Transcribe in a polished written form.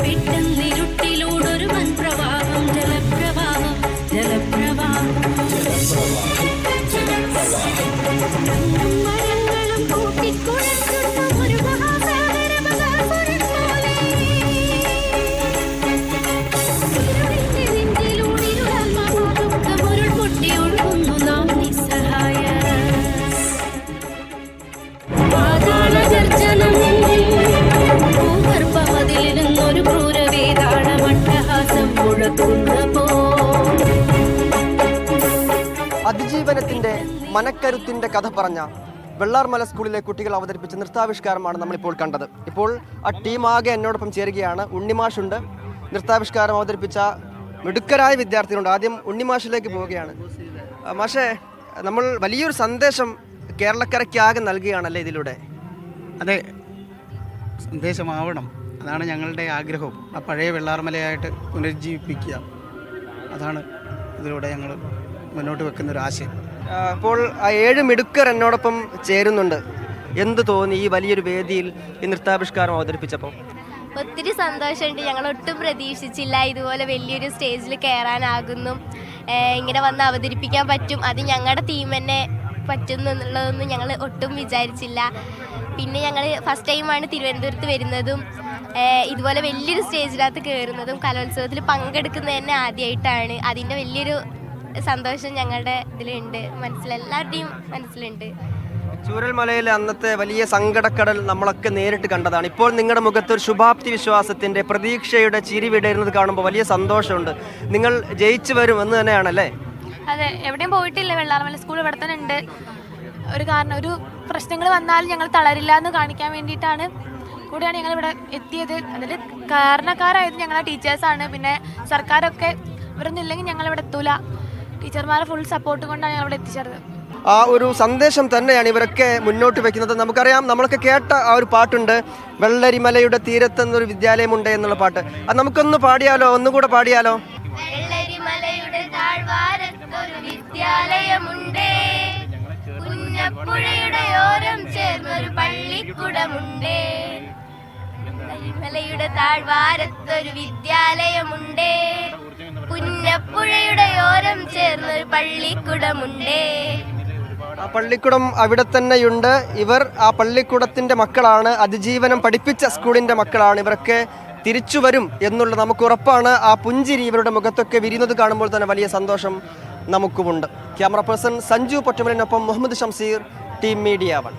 പെട്ടെന്നിരുട്ടിലൂടൊരു വൻപ്രവാഹം ജലപ്രവാഹം ജലപ്രവാഹം മരങ്ങളും കൂട്ടിക്കുഴക്കുന്ന ഒരു മഹാസാഗര ബദാസുരൻ പോലെ നെഞ്ചിലൂടിരുളാത്മബോധമുരുൾ പൊട്ടി ഒഴുകുന്നു നാം നിസ്സഹായ പാതാള ഗർജനം ഭൂഗർഭമതിലിരുന്നൊരു ക്രൂരവേതാളമട്ടഹാസം മുഴക്കുന്നപ്പോ അതിജീവനത്തിന്റെ മനക്കരുത്തിന്റെ കഥ പറഞ്ഞ വെള്ളാർമല സ്കൂളിലെ കുട്ടികൾ അവതരിപ്പിച്ച നൃത്താവിഷ്കാരമാണ് നമ്മളിപ്പോൾ കണ്ടത്. ഇപ്പോൾ ആ ടീമാകെ എന്നോടൊപ്പം ചേരുകയാണ്. ഉണ്ണിമാഷുണ്ട്, നൃത്താവിഷ്കാരം അവതരിപ്പിച്ച മിടുക്കരായ വിദ്യാർത്ഥികളുണ്ട്. ആദ്യം ഉണ്ണിമാഷിലേക്ക് പോവുകയാണ്. മാഷേ, നമ്മൾ വലിയൊരു സന്ദേശം കേരളക്കരയ്ക്കാകെ നൽകുകയാണല്ലേ ഇതിലൂടെ? അതെ, സന്ദേശമാവണം. അതാണ് ഞങ്ങളുടെ ആഗ്രഹവും. ആ പഴയ വെള്ളാർമലയായിട്ട് പുനരുജ്ജീവിപ്പിക്കുക, അതാണ് ഇതിലൂടെ ഞങ്ങൾ മുന്നോട്ട് വെക്കുന്നൊരു ആശയം. അപ്പോൾ ആ 7 മിടുക്കർ എന്നോടൊപ്പം ചേരുന്നുണ്ട്. എന്ത് തോന്നി ഈ വലിയൊരു വേദിയിൽ ഈ നൃത്താവിഷ്കാരം അവതരിപ്പിച്ചപ്പോൾ? ഒത്തിരി സന്തോഷമുണ്ട്. ഞങ്ങൾ ഒട്ടും പ്രതീക്ഷിച്ചില്ല ഇതുപോലെ വലിയൊരു സ്റ്റേജിൽ കയറാനാകുന്നു, ഇങ്ങനെ വന്ന് അവതരിപ്പിക്കാൻ പറ്റും, അത് ഞങ്ങളുടെ ടീം തന്നെ പറ്റുന്നു എന്നുള്ളതൊന്നും ഞങ്ങൾ ഒട്ടും വിചാരിച്ചില്ല. പിന്നെ ഞങ്ങൾ ഫസ്റ്റ് ടൈമാണ് തിരുവനന്തപുരത്ത് വരുന്നതും ഇതുപോലെ വലിയൊരു സ്റ്റേജിനകത്ത് കയറുന്നതും കലോത്സവത്തിൽ പങ്കെടുക്കുന്നത് തന്നെ ആദ്യമായിട്ടാണ്. അതിൻ്റെ വലിയൊരു സന്തോഷം ഞങ്ങളുടെ ഇതിലുണ്ട്, എല്ലാവരുടെയും മനസ്സിലുണ്ട്. ചൂരൽമലയിലെ അന്നത്തെ വലിയ സങ്കടക്കടൽ നമ്മളൊക്കെ നേരിട്ട് കണ്ടതാണ്. ഇപ്പോൾ നിങ്ങളുടെ മുഖത്ത് ഒരു ശുഭാപ്തി വിശ്വാസത്തിൻ്റെ പ്രതീക്ഷയുടെ ചിരി വിടരുന്നത് കാണുമ്പോൾ വലിയ സന്തോഷമുണ്ട്. നിങ്ങൾ ജയിച്ചു വരും എന്ന് തന്നെയാണല്ലേ? അതെ, എവിടെയും പോയിട്ടില്ല. വെള്ളാർമല സ്കൂൾ ഇവിടെ തന്നെ ഉണ്ട്. ഒരു പ്രശ്നങ്ങൾ വന്നാലും ഞങ്ങൾ തളരില്ല എന്ന് കാണിക്കാൻ വേണ്ടിയിട്ടാണ് കൂടിയാണ് ഞങ്ങൾ ഇവിടെ എത്തിയത്. അതിൽ കാരണക്കാരായത് ഞങ്ങളെ ടീച്ചേഴ്സാണ്. പിന്നെ സർക്കാരൊക്കെ ഇവരൊന്നും ഇല്ലെങ്കിൽ ഞങ്ങളിവിടെ എത്തൂല. ടീച്ചർമാരെ ഫുൾ സപ്പോർട്ട് കൊണ്ടാണ് ഞങ്ങളിവിടെ എത്തിച്ചേർന്നത്. ആ ഒരു സന്ദേശം തന്നെയാണ് ഇവരൊക്കെ മുന്നോട്ട് വെക്കുന്നത്. നമുക്കറിയാം, നമ്മളൊക്കെ കേട്ട ആ ഒരു പാട്ടുണ്ട്, വെള്ളരിമലയുടെ തീരത്തെന്നൊരു വിദ്യാലയമുണ്ട് എന്നുള്ള പാട്ട്. അത് നമുക്കൊന്ന് പാടിയാലോ? ഒന്നുകൂടെ പാടിയാലോ? വെള്ളരിമലയുടെ താഴ്വാരത്തൊരു വിദ്യാലയമുണ്ടേ, പുന്നപ്പുഴയുടെ ഓരം ചേർന്നൊരു പള്ളിക്കുടമുണ്ടേ. വെള്ളരിമലയുടെ താഴ്വാരത്തൊരു വിദ്യാലയമുണ്ടേ, പുന്നപ്പുഴയുടെ ഓരം ചേർന്നൊരു പള്ളിക്കുടമുണ്ടേ. ആ പള്ളിക്കുടം അവിടെ തന്നെയുണ്ട്. ഇവർ ആ പള്ളിക്കുടത്തിൻ്റെ മക്കളാണ്, അതിജീവനം പഠിപ്പിച്ച സ്കൂളിൻ്റെ മക്കളാണ്. ഇവരൊക്കെ തിരിച്ചു വരും എന്നുള്ള നമുക്ക് ഉറപ്പാണ്. ആ പുഞ്ചിരി ഇവരുടെ മുഖത്തൊക്കെ വിരിയുന്നത് കാണുമ്പോൾ തന്നെ വലിയ സന്തോഷം നമുക്കുമുണ്ട്. ക്യാമറ പേഴ്സൺ സഞ്ജു പൊറ്റമലിനൊപ്പം മുഹമ്മദ് ഷംസീർ, ടീം മീഡിയ 1.